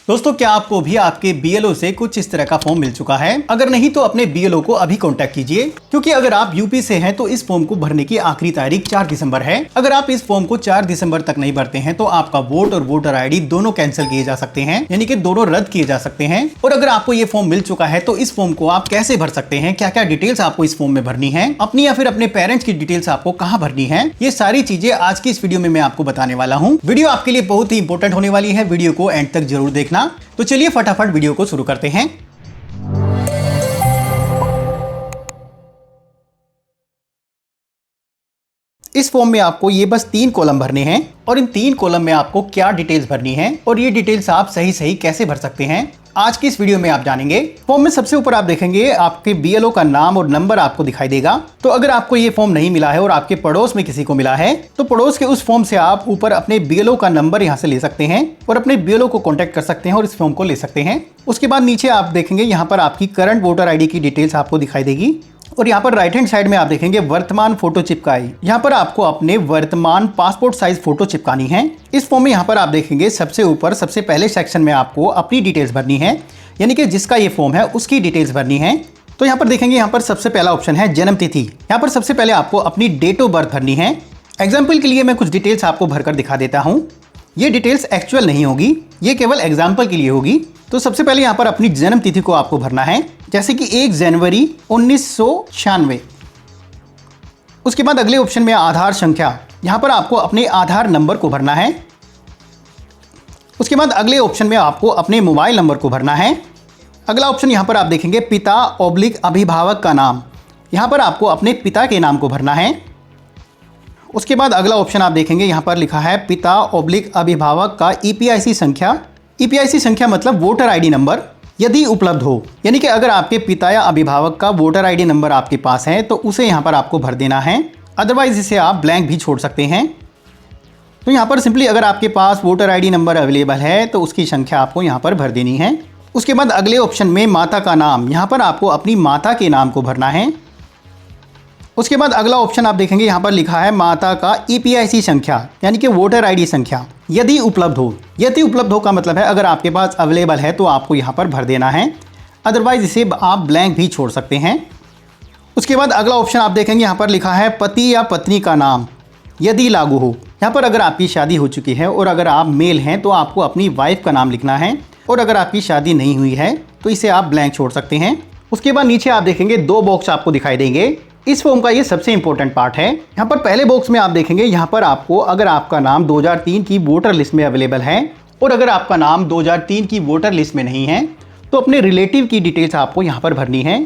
दोस्तों, क्या आपको भी आपके बीएलओ से कुछ इस तरह का फॉर्म मिल चुका है? अगर नहीं तो अपने बीएलओ को अभी कांटेक्ट कीजिए, क्योंकि अगर आप यूपी से हैं तो इस फॉर्म को भरने की आखिरी तारीख 4 दिसंबर है। अगर आप इस फॉर्म को 4 दिसंबर तक नहीं भरते हैं तो आपका वोट और वोटर आईडी दोनों कैंसिल किए जा सकते हैं, यानी कि दोनों रद्द किए जा सकते हैं। और अगर आपको ये फॉर्म मिल चुका है तो इस फॉर्म को आप कैसे भर सकते हैं, क्या क्या डिटेल्स आपको इस फॉर्म में भरनी है, अपनी या फिर अपने पेरेंट्स की डिटेल्स आपको कहाँ भरनी है, ये सारी चीजें आज की इस वीडियो में मैं आपको बताने वाला हूँ। वीडियो आपके लिए बहुत ही इंपॉर्टेंट होने वाली है, वीडियो को एंड तक जरूर देखना। तो चलिए फटाफट वीडियो को शुरू करते हैं। इस फॉर्म में आपको ये बस 3 कॉलम भरने हैं और इन 3 कॉलम में आपको क्या डिटेल्स भरनी है और ये डिटेल्स आप सही कैसे भर सकते हैं, आज की इस वीडियो में आप जानेंगे। फॉर्म में सबसे ऊपर आप देखेंगे आपके बीएलओ का नाम और नंबर आपको दिखाई देगा। तो अगर आपको ये फॉर्म नहीं मिला है और आपके पड़ोस में किसी को मिला है तो पड़ोस के उस फॉर्म से आप ऊपर अपने बीएलओ का नंबर यहाँ से ले सकते हैं और अपने बीएलओ को कॉन्टेक्ट कर सकते हैं और इस फॉर्म को ले सकते हैं। उसके बाद नीचे आप देखेंगे यहाँ पर आपकी करंट वोटर आईडी की डिटेल्स आपको दिखाई देगी और यहाँ पर राइट हैंड साइड में आप देखेंगे वर्तमान फोटो चिपकाई। यहाँ पर आपको अपने वर्तमान पासपोर्ट साइज फोटो चिपकानी है। इस फॉर्म में यहाँ पर आप देखेंगे सबसे ऊपर सबसे पहले सेक्शन में आपको अपनी डिटेल्स भरनी है, यानी कि जिसका ये फॉर्म है उसकी डिटेल्स भरनी है। तो यहाँ पर देखेंगे यहाँ पर सबसे पहला ऑप्शन है जन्म तिथि। यहाँ पर सबसे पहले आपको अपनी डेट ऑफ बर्थ भरनी है। एग्जाम्पल के लिए मैं कुछ डिटेल्स आपको भरकर दिखा देता हूँ। ये डिटेल्स एक्चुअल नहीं होगी, ये केवल एग्जाम्पल के लिए होगी। तो सबसे पहले यहाँ पर अपनी जन्म तिथि को आपको भरना है, जैसे कि 1 जनवरी 1996। उसके बाद अगले ऑप्शन में आधार संख्या, यहाँ पर आपको अपने आधार नंबर को भरना है। उसके बाद अगले ऑप्शन में आपको अपने मोबाइल नंबर को भरना है। अगला ऑप्शन यहाँ पर आप देखेंगे पिता/अभिभावक का नाम, यहाँ पर आपको अपने पिता के नाम को भरना है। उसके बाद अगला ऑप्शन आप देखेंगे यहाँ पर लिखा है पिता/अभिभावक का ईपीआईसी संख्या। ईपीआईसी संख्या मतलब वोटर आईडी नंबर, यदि उपलब्ध हो, यानी कि अगर आपके पिता या अभिभावक का वोटर आईडी नंबर आपके पास है तो उसे यहाँ पर आपको भर देना है, अदरवाइज इसे आप ब्लैंक भी छोड़ सकते हैं। तो यहाँ पर सिंपली अगर आपके पास वोटर आईडी नंबर अवेलेबल है तो उसकी संख्या आपको यहाँ पर भर देनी है। उसके बाद अगले ऑप्शन में माता का नाम, यहाँ पर आपको अपनी माता के नाम को भरना है। उसके बाद अगला ऑप्शन आप देखेंगे यहाँ पर लिखा है माता का ईपीआईसी संख्या, यानी कि वोटर आईडी संख्या, यदि उपलब्ध हो। यदि उपलब्ध हो का मतलब है अगर आपके पास अवेलेबल है तो आपको यहाँ पर भर देना है, अदरवाइज इसे आप ब्लैंक भी छोड़ सकते हैं। उसके बाद अगला ऑप्शन आप देखेंगे यहाँ पर लिखा है पति या पत्नी का नाम, यदि लागू हो। यहाँ पर अगर आपकी शादी हो चुकी है और अगर आप मेल हैं तो आपको अपनी वाइफ का नाम लिखना है, और अगर आपकी शादी नहीं हुई है तो इसे आप ब्लैंक छोड़ सकते हैं। उसके बाद नीचे आप देखेंगे 2 बॉक्स आपको दिखाई देंगे। इस फॉर्म का ये सबसे इंपॉर्टेंट पार्ट है। यहाँ पर पहले बॉक्स में आप देखेंगे यहाँ पर आपको अगर आपका नाम 2003 की वोटर लिस्ट में अवेलेबल है और अगर आपका नाम 2003 की वोटर लिस्ट में नहीं है तो अपने रिलेटिव की डिटेल्स आपको यहाँ पर भरनी है।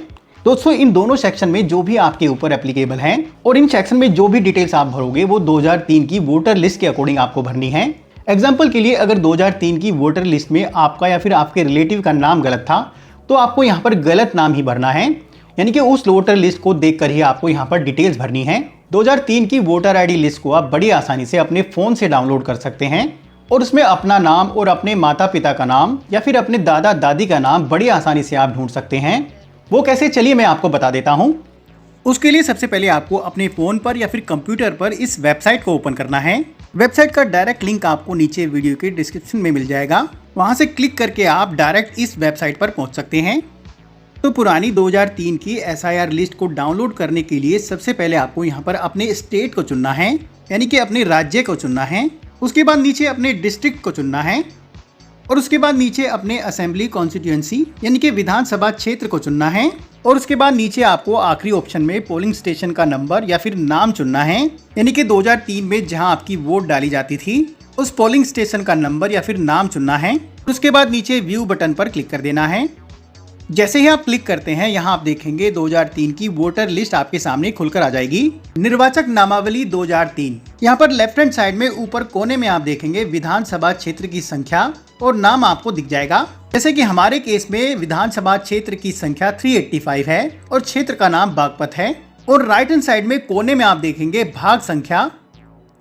दोस्तों, इन दोनों सेक्शन में जो भी आपके ऊपर एप्लीकेबल है और इन सेक्शन में जो भी डिटेल्स आप भरोगे वो 2003 की वोटर लिस्ट के अकॉर्डिंग आपको भरनी है। एग्जाम्पल के लिए अगर 2003 की वोटर लिस्ट में आपका या फिर आपके रिलेटिव का नाम गलत था तो आपको यहाँ पर गलत नाम ही भरना है, यानी कि उस वोटर लिस्ट को देखकर ही आपको यहाँ पर डिटेल्स भरनी है। 2003 की वोटर आईडी लिस्ट को आप बड़ी आसानी से अपने फ़ोन से डाउनलोड कर सकते हैं और उसमें अपना नाम और अपने माता पिता का नाम या फिर अपने दादा दादी का नाम बड़ी आसानी से आप ढूंढ सकते हैं। वो कैसे, चलिए मैं आपको बता देता हूँ। उसके लिए सबसे पहले आपको अपने फ़ोन पर या फिर कंप्यूटर पर इस वेबसाइट को ओपन करना है। वेबसाइट का डायरेक्ट लिंक आपको नीचे वीडियो के डिस्क्रिप्शन में मिल जाएगा, वहाँ से क्लिक करके आप डायरेक्ट इस वेबसाइट पर पहुँच सकते हैं। तो पुरानी 2003 की एसआईआर लिस्ट को डाउनलोड करने के लिए सबसे पहले आपको यहाँ पर अपने स्टेट को चुनना है, यानी कि अपने राज्य को चुनना है। उसके बाद नीचे अपने डिस्ट्रिक्ट को चुनना है और उसके बाद नीचे अपने असेंबली कॉन्स्टिट्यूएंसी यानी कि विधानसभा क्षेत्र को चुनना है और उसके बाद नीचे आपको आखिरी ऑप्शन में पोलिंग स्टेशन का नंबर या फिर नाम चुनना है, यानी कि 2003 में जहां आपकी वोट डाली जाती थी उस पोलिंग स्टेशन का नंबर या फिर नाम चुनना है। उसके बाद नीचे व्यू बटन पर क्लिक कर देना है। जैसे ही आप क्लिक करते हैं यहाँ आप देखेंगे 2003 की वोटर लिस्ट आपके सामने खुलकर आ जाएगी। निर्वाचक नामावली 2003, यहाँ पर लेफ्ट हैंड साइड में ऊपर कोने में आप देखेंगे विधानसभा क्षेत्र की संख्या और नाम आपको दिख जाएगा। जैसे कि हमारे केस में विधानसभा क्षेत्र की संख्या 385 है और क्षेत्र का नाम बागपत है। और राइट हैंड साइड में कोने में आप देखेंगे भाग संख्या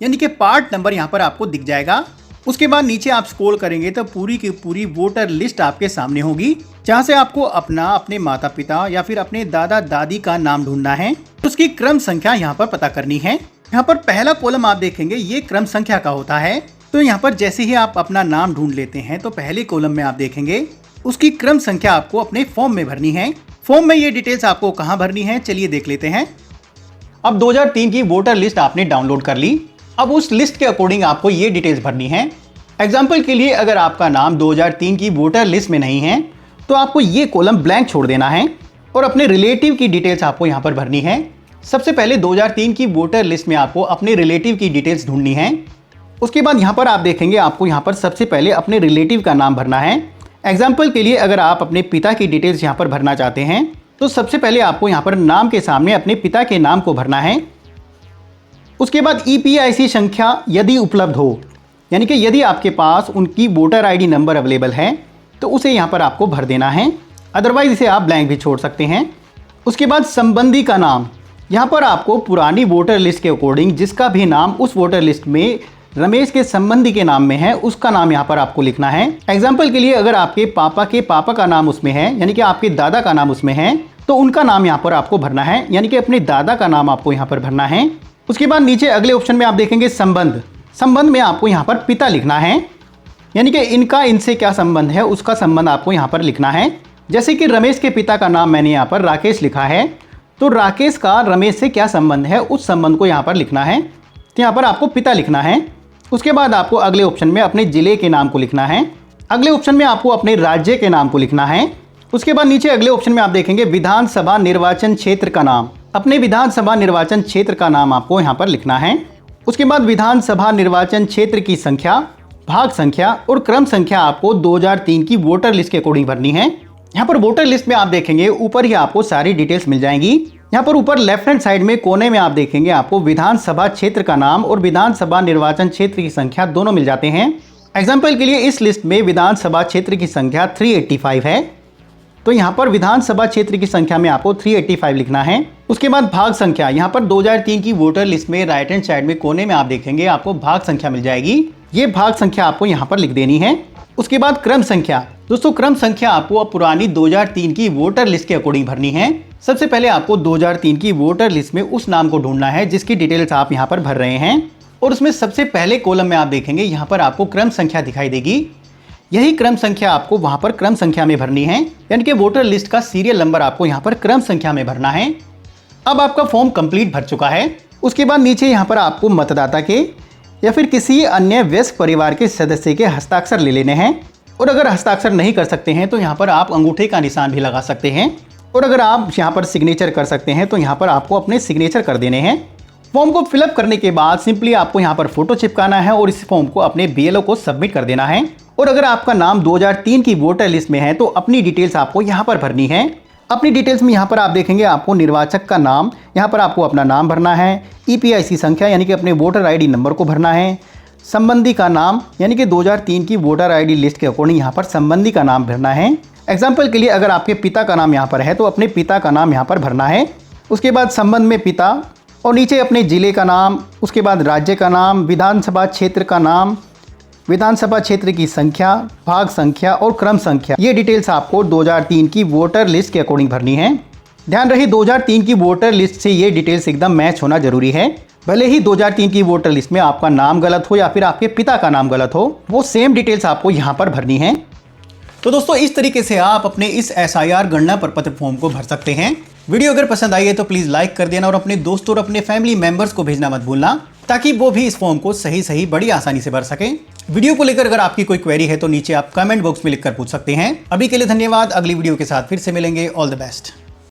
यानी कि पार्ट नंबर यहाँ पर आपको दिख जाएगा। उसके बाद नीचे आप स्क्रॉल करेंगे तो पूरी की पूरी वोटर लिस्ट आपके सामने होगी, जहां से आपको अपने माता पिता या फिर अपने दादा दादी का नाम ढूंढना है। उसकी क्रम संख्या यहाँ पर पता करनी है। यहाँ पर पहला कॉलम आप देखेंगे ये क्रम संख्या का होता है, तो यहाँ पर जैसे ही आप अपना नाम ढूंढ लेते हैं तो पहले कॉलम में आप देखेंगे उसकी क्रम संख्या आपको अपने फॉर्म में भरनी है। फॉर्म में ये डिटेल्स आपको कहाँ भरनी है, चलिए देख लेते हैं। अब 2003 की वोटर लिस्ट आपने डाउनलोड कर ली। अब उस लिस्ट के अकॉर्डिंग आपको ये डिटेल्स भरनी है। एग्जाम्पल के लिए अगर आपका नाम 2003 की वोटर लिस्ट में नहीं है तो आपको ये कॉलम ब्लैंक छोड़ देना है और अपने रिलेटिव की डिटेल्स आपको यहाँ पर भरनी है। सबसे पहले 2003 की वोटर लिस्ट में आपको अपने रिलेटिव की डिटेल्स ढूंढनी है। उसके बाद यहाँ पर आप देखेंगे आपको यहाँ पर सबसे पहले अपने रिलेटिव का नाम भरना है। एग्जाम्पल के लिए अगर आप अपने पिता की डिटेल्स यहाँ पर भरना चाहते हैं तो सबसे पहले आपको यहाँ पर नाम के सामने अपने पिता के नाम को भरना है। उसके बाद EPIC संख्या यदि उपलब्ध हो, यानी कि यदि आपके पास उनकी वोटर ID नंबर अवेलेबल है तो उसे यहाँ पर आपको भर देना है, अदरवाइज इसे आप ब्लैंक भी छोड़ सकते हैं। उसके बाद संबंधी का नाम, यहाँ पर आपको पुरानी वोटर लिस्ट के अकॉर्डिंग जिसका भी नाम उस वोटर लिस्ट में रमेश के संबंधी के नाम में है उसका नाम यहाँ पर आपको लिखना है। एग्जाम्पल के लिए अगर आपके पापा का नाम उसमें है, यानी कि आपके दादा का नाम उसमें है, तो उनका नाम यहाँ पर आपको भरना है, यानी कि अपने दादा का नाम आपको यहाँ पर भरना है। उसके बाद नीचे अगले ऑप्शन में आप देखेंगे संबंध। संबंध में आपको यहाँ पर पिता लिखना है, यानी कि इनका इनसे क्या संबंध है उसका संबंध आपको यहाँ पर लिखना है। जैसे कि रमेश के पिता का नाम मैंने यहाँ पर राकेश लिखा है, तो राकेश का रमेश से क्या संबंध है उस संबंध को यहाँ पर लिखना है, तो यहाँ पर आपको पिता लिखना है। उसके बाद आपको अगले ऑप्शन में अपने जिले के नाम को लिखना है। अगले ऑप्शन में आपको अपने राज्य के नाम को लिखना है। उसके बाद नीचे अगले ऑप्शन में आप देखेंगे विधानसभा निर्वाचन क्षेत्र का नाम। अपने विधानसभा निर्वाचन क्षेत्र का नाम आपको यहाँ पर लिखना है। उसके बाद विधानसभा निर्वाचन क्षेत्र की संख्या, भाग संख्या और क्रम संख्या आपको 2003 की वोटर लिस्ट के अकॉर्डिंग भरनी है। यहाँ पर वोटर लिस्ट में आप देखेंगे ऊपर ही आपको सारी डिटेल्स मिल जाएंगी। यहाँ पर ऊपर लेफ्ट हैंड साइड में कोने में आप देखेंगे आपको विधानसभा क्षेत्र का नाम और विधानसभा निर्वाचन क्षेत्र की संख्या दोनों मिल जाते हैं। एग्जाम्पल के लिए इस लिस्ट में विधानसभा क्षेत्र की संख्या 385 है, तो यहाँ पर विधानसभा क्षेत्र की संख्या में आपको 385 लिखना है। उसके बाद भाग संख्या, यहाँ पर 2003 की वोटर लिस्ट में राइट हैंड साइड में कोने में आप देखेंगे आपको भाग संख्या मिल जाएगी, ये भाग संख्या आपको यहाँ पर लिख देनी है। उसके बाद क्रम संख्या, दोस्तों क्रम संख्या आपको पुरानी 2003 की वोटर लिस्ट के अकॉर्डिंग भरनी है। सबसे पहले आपको 2003 की वोटर लिस्ट में उस नाम को ढूंढना है जिसकी डिटेल्स आप यहाँ पर भर रहे हैं, और उसमें सबसे पहले कॉलम में आप देखेंगे यहाँ पर आपको क्रम संख्या दिखाई देगी। यही क्रम संख्या आपको वहाँ पर क्रम संख्या में भरनी है, यानी कि वोटर लिस्ट का सीरियल नंबर आपको यहाँ पर क्रम संख्या में भरना है। अब आपका फॉर्म कंप्लीट भर चुका है। उसके बाद नीचे यहाँ पर आपको मतदाता के या फिर किसी अन्य वयस्क परिवार के सदस्य के हस्ताक्षर ले लेने हैं, और अगर हस्ताक्षर नहीं कर सकते हैं तो यहाँ पर आप अंगूठे का निशान भी लगा सकते हैं, और अगर आप यहाँ पर सिग्नेचर कर सकते हैं तो यहाँ पर आपको अपने सिग्नेचर कर देने हैं। फॉर्म को फिलअप करने के बाद सिंपली आपको यहाँ पर फोटो चिपकाना है और इस फॉर्म को अपने BLO को सबमिट कर देना है। और अगर आपका नाम 2003 की वोटर लिस्ट में है तो अपनी डिटेल्स आपको यहाँ पर भरनी है। अपनी डिटेल्स में यहाँ पर आप देखेंगे आपको निर्वाचक का नाम, यहाँ पर आपको अपना नाम भरना है। EPIC संख्या यानी कि अपने वोटर ID नंबर को भरना है। संबंधी का नाम यानी कि 2003 की वोटर ID लिस्ट के अकॉर्डिंग यहाँ पर संबंधी का नाम भरना है। एग्जाम्पल के लिए अगर आपके पिता का नाम यहाँ पर है तो अपने पिता का नाम यहाँ पर भरना है। उसके बाद संबंध में पिता और नीचे अपने जिले का नाम, उसके बाद राज्य का नाम, विधानसभा क्षेत्र का नाम, विधानसभा क्षेत्र की संख्या, भाग संख्या और क्रम संख्या, ये डिटेल्स आपको 2003 की वोटर लिस्ट के अकॉर्डिंग भरनी है। ध्यान रहे 2003 की वोटर लिस्ट से ये डिटेल्स एकदम मैच होना जरूरी है। भले ही 2003 की वोटर लिस्ट में आपका नाम गलत हो या फिर आपके पिता का नाम गलत हो, वो सेम डिटेल्स आपको यहाँ पर भरनी है। तो दोस्तों इस तरीके से आप अपने इस SIR गणना प्रपत्र फॉर्म को भर सकते हैं। वीडियो अगर पसंद आई है तो प्लीज लाइक कर देना और अपने दोस्तों और अपने फैमिली मेंबर्स को भेजना मत भूलना, ताकि वो भी इस फॉर्म को सही बड़ी आसानी से भर सकें। वीडियो को लेकर अगर आपकी कोई क्वेरी है तो नीचे आप कमेंट बॉक्स में लिखकर पूछ सकते हैं। अभी के लिए धन्यवाद, अगली वीडियो के साथ फिर से मिलेंगे। All the best.